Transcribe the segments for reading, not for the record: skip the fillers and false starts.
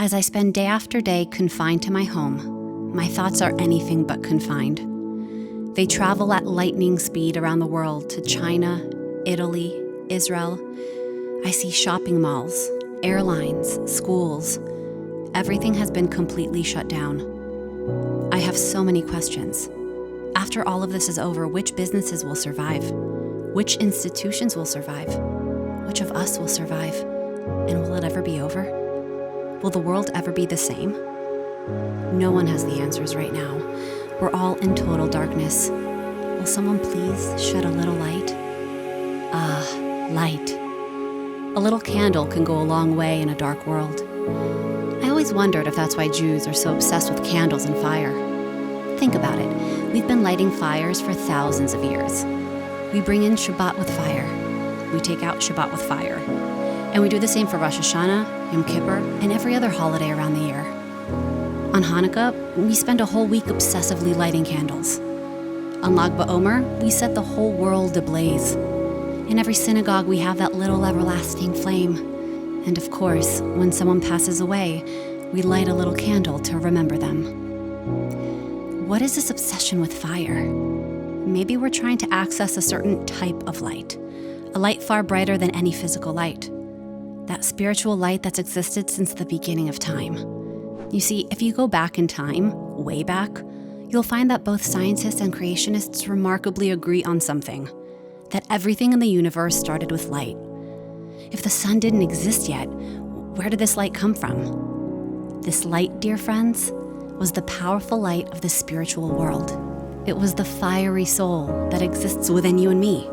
As I spend day after day confined to my home, my thoughts are anything but confined. They travel at lightning speed around the world to China, Italy, Israel. I see shopping malls, airlines, schools. Everything has been completely shut down. I have so many questions. After all of this is over, which businesses will survive? Which institutions will survive? Which of us will survive? And will it ever be over? Will the world ever be the same? No one has the answers right now. We're all in total darkness. Will someone please shed a little light? Light. A little candle can go a long way in a dark world. I always wondered if that's why Jews are so obsessed with candles and fire. Think about it. We've been lighting fires for thousands of years. We bring in Shabbat with fire. We take out Shabbat with fire. And we do the same for Rosh Hashanah, Yom Kippur, and every other holiday around the year. On Hanukkah, we spend a whole week obsessively lighting candles. On Lag BaOmer, we set the whole world ablaze. In every synagogue, we have that little everlasting flame. And of course, when someone passes away, we light a little candle to remember them. What is this obsession with fire? Maybe we're trying to access a certain type of light, a light far brighter than any physical light. That spiritual light that's existed since the beginning of time. You see, if you go back in time, way back, you'll find that both scientists and creationists remarkably agree on something, that everything in the universe started with light. If the sun didn't exist yet, where did this light come from? This light, dear friends, was the powerful light of the spiritual world. It was the fiery soul that exists within you and me.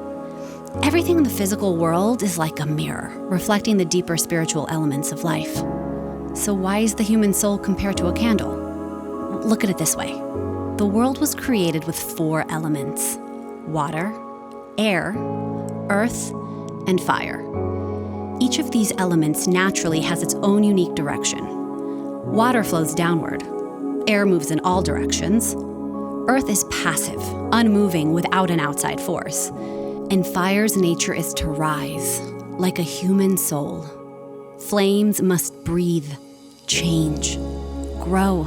Everything in the physical world is like a mirror, reflecting the deeper spiritual elements of life. So why is the human soul compared to a candle? Look at it this way. The world was created with 4 elements: water, air, earth, and fire. Each of these elements naturally has its own unique direction. Water flows downward. Air moves in all directions. Earth is passive, unmoving without an outside force. And fire's nature is to rise, like a human soul. Flames must breathe, change, grow.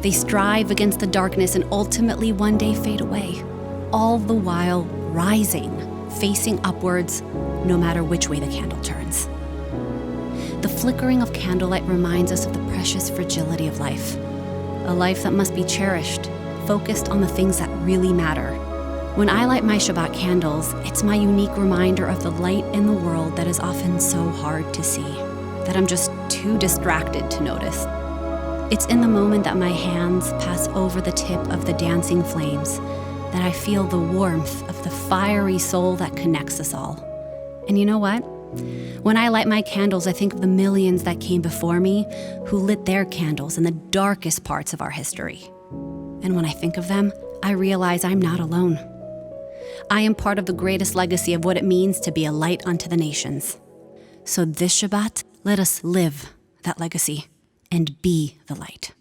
They strive against the darkness and ultimately one day fade away, all the while rising, facing upwards, no matter which way the candle turns. The flickering of candlelight reminds us of the precious fragility of life, a life that must be cherished, focused on the things that really matter. When I light my Shabbat candles, it's my unique reminder of the light in the world that is often so hard to see, that I'm just too distracted to notice. It's in the moment that my hands pass over the tip of the dancing flames that I feel the warmth of the fiery soul that connects us all. And you know what? When I light my candles, I think of the millions that came before me who lit their candles in the darkest parts of our history. And when I think of them, I realize I'm not alone. I am part of the greatest legacy of what it means to be a light unto the nations. So this Shabbat, let us live that legacy and be the light.